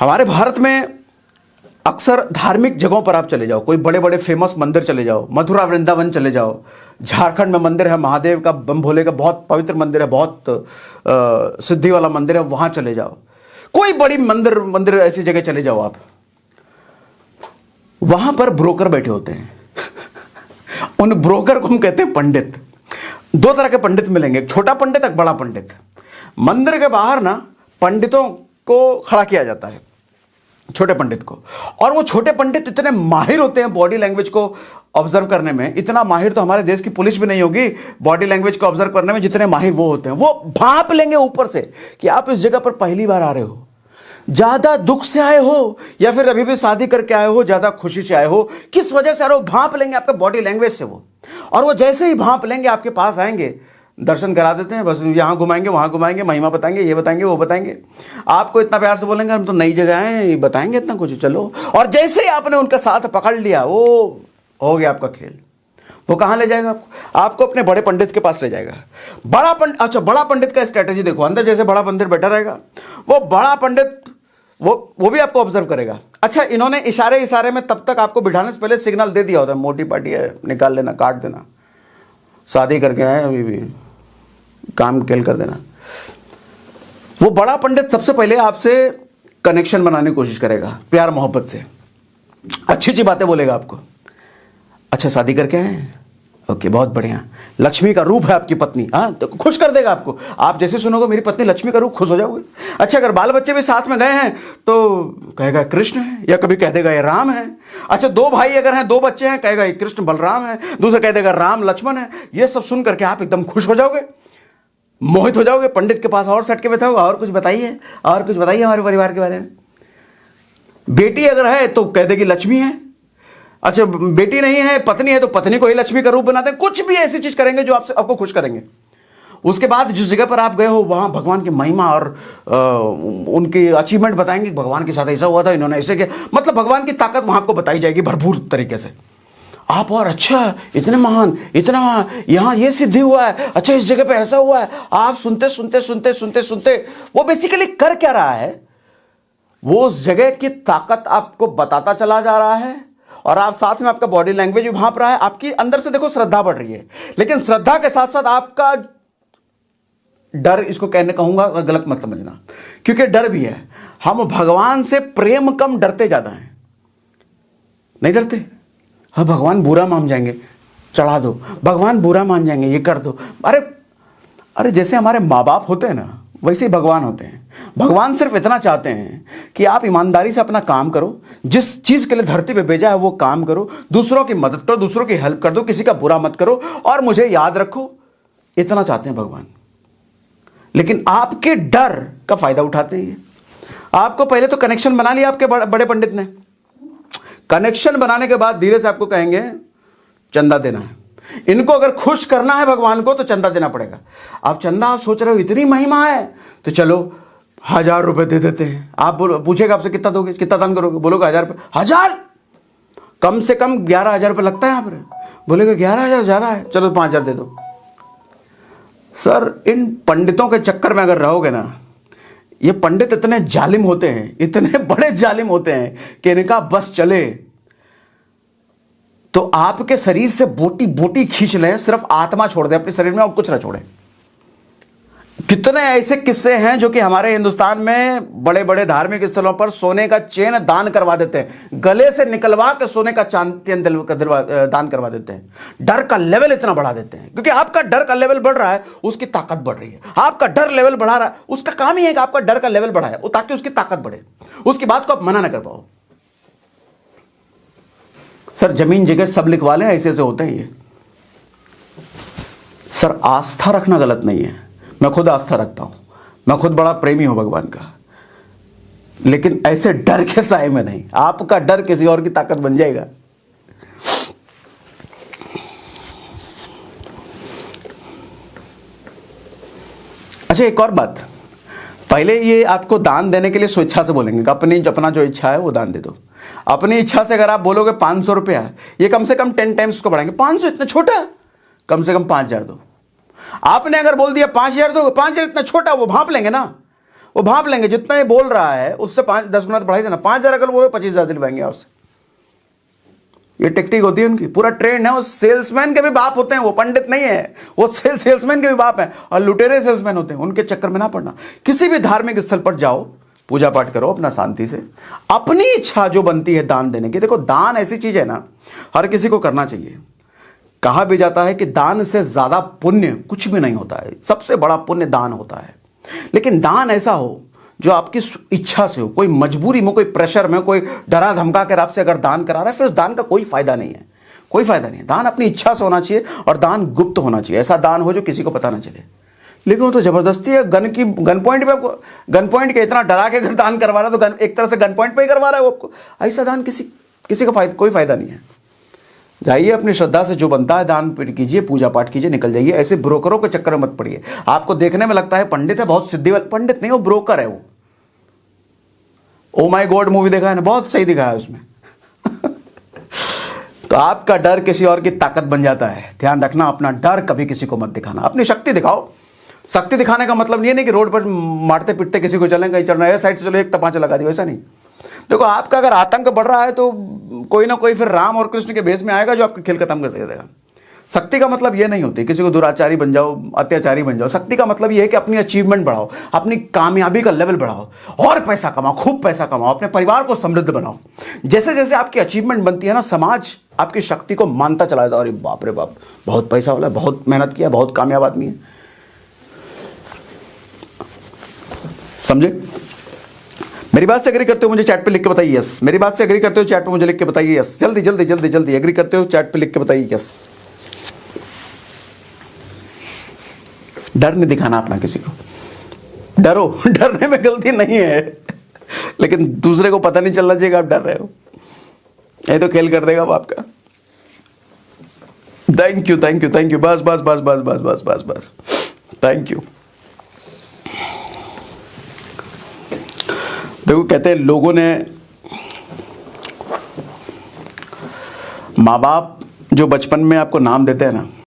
हमारे भारत में अक्सर धार्मिक जगहों पर आप चले जाओ, कोई बड़े बड़े फेमस मंदिर चले जाओ, मथुरा वृंदावन चले जाओ, झारखंड में मंदिर है महादेव का, बम भोले का बहुत पवित्र मंदिर है, बहुत सिद्धि वाला मंदिर है, वहां चले जाओ, कोई बड़ी मंदिर ऐसी जगह चले जाओ आप, वहां पर ब्रोकर बैठे होते हैं उन ब्रोकर को हम कहते हैं पंडित। दो तरह के पंडित मिलेंगे, एक छोटा पंडित, एक बड़ा पंडित। मंदिर के बाहर ना पंडितों को खड़ा किया जाता है, छोटे पंडित को, और वो छोटे पंडित इतने माहिर होते हैं बॉडी लैंग्वेज को ऑब्जर्व करने में, इतना माहिर तो हमारे देश की पुलिस भी नहीं होगी बॉडी लैंग्वेज को ऑब्जर्व करने में जितने माहिर वो होते हैं। वो भांप लेंगे ऊपर से कि आप इस जगह पर पहली बार आ रहे हो, ज्यादा दुख से आए हो या फिर अभी भी शादी करके आए हो, ज्यादा खुशी से आए हो, किस वजह से आ रहे हो, भांप लेंगे आपके बॉडी लैंग्वेज से वो। और वो जैसे ही भांप लेंगे आपके पास आएंगे, दर्शन करा देते हैं, बस यहाँ घुमाएंगे वहाँ घुमाएंगे, महिमा बताएंगे, ये बताएंगे वो बताएंगे, आपको इतना प्यार से बोलेंगे हम तो नई जगह हैं, बताएंगे इतना कुछ, चलो। और जैसे ही आपने उनका साथ पकड़ लिया, वो हो गया आपका खेल। वो कहाँ ले जाएगा आपको? आपको अपने बड़े पंडित के पास ले जाएगा। बड़ा पंडित का स्ट्रेटेजी देखो, अंदर जैसे बड़ा पंडित बैठा रहेगा, वो बड़ा पंडित वो भी आपको ऑब्जर्व करेगा। अच्छा, इन्होंने इशारे में तब तक आपको बिठाने से पहले सिग्नल दे दिया होता है, मोटी पार्टी है, निकाल लेना, काट देना, शादी करके आए अभी भी, काम केल कर देना। वो बड़ा पंडित सबसे पहले आपसे कनेक्शन बनाने की कोशिश करेगा, प्यार मोहब्बत से, अच्छी अच्छी बातें बोलेगा आपको। अच्छा, शादी करके आए, ओके, बहुत बढ़िया, लक्ष्मी का रूप है आपकी पत्नी, हाँ, तो खुश कर देगा आपको। आप जैसे सुनोगे मेरी पत्नी लक्ष्मी का रूप, खुश हो जाओगे। अच्छा, अगर बाल बच्चे भी साथ में गए हैं तो कहेगा कृष्ण है, या कभी कह देगा ये राम है। अच्छा, दो भाई अगर हैं, दो बच्चे हैं, कहेगा ये कृष्ण बलराम है, दूसरा कह देगा राम लक्ष्मण है। ये सब सुन करके आप एकदम खुश हो जाओगे, मोहित हो जाओगे। पंडित के पास और सट के बैठा होगा, और कुछ बताइए, और कुछ बताइए हमारे परिवार के बारे में। बेटी अगर है तो कह देगी लक्ष्मी है। अच्छा, बेटी नहीं है, पत्नी है, तो पत्नी को ही लक्ष्मी का रूप बनाते हैं। कुछ भी ऐसी चीज करेंगे जो आपको खुश करेंगे। उसके बाद जिस जगह पर आप गए हो वहां भगवान की महिमा और उनकी अचीवमेंट बताएंगे, भगवान के साथ ऐसा हुआ था, इन्होंने ऐसे किया, मतलब भगवान की ताकत वहां आपको बताई जाएगी भरपूर तरीके से। आप और अच्छा, इतने महान, इतना महान, यहाँ ये सिद्धि हुआ है, अच्छा इस जगह पे ऐसा हुआ है। आप सुनते सुनते सुनते सुनते सुनते वो बेसिकली कर क्या रहा है, वो उस जगह की ताकत आपको बताता चला जा रहा है, और आप साथ में आपका बॉडी लैंग्वेज भी भांप रहा है। आपकी अंदर से देखो श्रद्धा बढ़ रही है, लेकिन श्रद्धा के साथ साथ आपका डर, इसको कहूंगा गलत मत समझना, क्योंकि डर भी है। हम भगवान से प्रेम कम, डरते ज्यादा हैं। नहीं डरते? हाँ, भगवान बुरा मान जाएंगे, चढ़ा दो, भगवान बुरा मान जाएंगे, ये कर दो। अरे जैसे हमारे माँ बाप होते हैं ना, वैसे ही भगवान होते हैं। भगवान सिर्फ इतना चाहते हैं कि आप ईमानदारी से अपना काम करो, जिस चीज के लिए धरती पे भेजा है वो काम करो, दूसरों की मदद करो, दूसरों की हेल्प कर दो, किसी का बुरा मत करो, और मुझे याद रखो, इतना चाहते हैं भगवान। लेकिन आपके डर का फायदा उठाते हैं। आपको पहले तो कनेक्शन बना लिया आपके बड़े पंडित ने। कनेक्शन बनाने के बाद धीरे से आपको कहेंगे चंदा देना है। इनको अगर खुश करना है भगवान को तो चंदा देना पड़ेगा। आप चंदा, आप सोच रहे हो इतनी महिमा है तो चलो 1000 रुपए दे देते हैं। आप पूछेगा आपसे कितना दोगे, कितना दान करोगे, बोलोगे 1000 रुपये। 1000? कम से कम 11,000 रुपये लगता है यहाँ पर। बोलेगा 11,000 ज्यादा है, चलो 5,000 दे दो। सर, इन पंडितों के चक्कर में अगर रहोगे ना, ये पंडित इतने जालिम होते हैं, इतने बड़े जालिम होते हैं कि इनका बस चले तो आपके शरीर से बोटी बोटी खींच लें, सिर्फ आत्मा छोड़ दे अपने शरीर में और कुछ ना छोड़े। कितने ऐसे किस्से हैं जो कि हमारे हिंदुस्तान में बड़े बड़े धार्मिक स्थलों पर सोने का चेन दान करवा देते हैं, गले से निकलवा के सोने का चेन दान करवा देते हैं। डर का लेवल इतना बढ़ा देते हैं, क्योंकि आपका डर का लेवल बढ़ रहा है, उसकी ताकत बढ़ रही है। आपका डर लेवल बढ़ा रहा है, उसका काम ही है कि आपका डर का लेवल बढ़ाए, ताकि उसकी ताकत बढ़े, उसकी बात को आप मना ना कर पाओ। सर, जमीन जगह सब लिखवा लें, ऐसे ऐसे होते हैं ये। सर, आस्था रखना गलत नहीं है, मैं खुद आस्था रखता हूं, मैं खुद बड़ा प्रेमी हूं भगवान का, लेकिन ऐसे डर के साए में नहीं। आपका डर किसी और की ताकत बन जाएगा। अच्छा, एक और बात, पहले ये आपको दान देने के लिए स्वेच्छा से बोलेंगे कि अपना जो इच्छा है वो दान दे दो। अपनी इच्छा से अगर आप बोलोगे 500 रुपया, ये कम से कम 10 टाइम्स उसको बढ़ाएंगे। 500 इतना छोटा, कम से कम 5,000 दो। आपने अगर बोल दिया 5,000 दो, 5,000 इतना छोटा, वो भांप लेंगे ना, वो भाप लेंगे जितना ये बोल रहा है उससे 5-10 गुना तो बढ़ा ही देना। 5,000 अगर बोलो 25,000 दिलवाएंगे आपसे। ये टेक्निक होती है उनकी, पूरा ट्रेंड है। वो सेल्समैन के भी बाप होते हैं, वो पंडित नहीं है, वो सेल्समैन के भी बाप हैं और लुटेरे सेल्समैन होते हैं। उनके चक्कर में ना पड़ना। किसी भी धार्मिक स्थल पर जाओ, पूजा पाठ करो अपना शांति से, अपनी इच्छा जो बनती है दान देने की। देखो दान ऐसी चीज है ना, हर किसी को करना चाहिए। कहा भी जाता है कि दान से ज्यादा पुण्य कुछ भी नहीं होता है, सबसे बड़ा पुण्य दान होता है। लेकिन दान ऐसा हो जो आपकी इच्छा से हो, कोई मजबूरी में, कोई प्रेशर में, कोई डरा धमका कर आपसे अगर दान करा रहा है, फिर उस दान का कोई फायदा नहीं है, कोई फायदा नहीं है। दान अपनी इच्छा से होना चाहिए और दान गुप्त होना चाहिए। ऐसा दान हो जो किसी को पता ना चले। लेकिन वो तो जबरदस्ती है, गन पॉइंट पे आपको, गन पॉइंट के इतना डरा के अगर दान करवा रहा है तो एक तरह से गन पॉइंट पे ही करवा रहा है वो आपको। ऐसा दान किसी का कोई फायदा नहीं है। जाइए अपनी श्रद्धा से जो बनता है दान कीजिए, पूजा पाठ कीजिए, निकल जाइए। ऐसे ब्रोकरों के चक्कर में मत पड़िए। आपको देखने में लगता है पंडित है, बहुत सिद्धि वाला, पंडित नहीं, वो ब्रोकर है। वो ओ माय गॉड मूवी देखा है ना, बहुत सही दिखाया है उसमें। तो आपका डर किसी और की ताकत बन जाता है। ध्यान रखना, अपना डर कभी किसी को मत दिखाना, अपनी शक्ति दिखाओ। शक्ति दिखाने का मतलब ये नहीं कि रोड पर मारते पिटते किसी को चलें, कहीं चलना है साइड से चलो एक तपांचा लगा दियो, ऐसा नहीं। देखो आपका अगर आतंक बढ़ रहा है तो कोई ना कोई फिर राम और कृष्ण के भेष में आएगा जो आपका खेल खत्म कर देगा। शक्ति का मतलब ये नहीं होती किसी को दुराचारी बन जाओ, अत्याचारी बन जाओ। शक्ति का मतलब ये है कि अपनी अचीवमेंट बढ़ाओ, अपनी कामयाबी का लेवल बढ़ाओ और पैसा कमाओ, खूब पैसा कमाओ, अपने परिवार को समृद्ध बनाओ। जैसे जैसे आपकी अचीवमेंट बनती है ना, समाज आपकी शक्ति को मानता चला जाता है। अरे बाप रे बाप, बहुत पैसा वाला, बहुत मेहनत किया, बहुत कामयाब आदमी है। समझे? मेरी बात से एग्री करते हो मुझे चैट पे लिख के बताइए यस। मेरी बात से एग्री करते हो चैट पे मुझे लिख के बताइए यस। जल्दी जल्दी जल्दी जल्दी एग्री करते हो चैट पे लिख के बताइए यस। डर नहीं दिखाना अपना किसी को। डरो, डरने में गलती नहीं है, लेकिन दूसरे को पता नहीं चलना चाहिए कि आप डर रहे हो। ये तो खेल कर देगा वो आपका। Thank you thank you thank you. बस बस बस बस बस बस बस बस, थैंक यू। देखो कहते हैं लोगों ने, माँ बाप जो बचपन में आपको नाम देते हैं ना,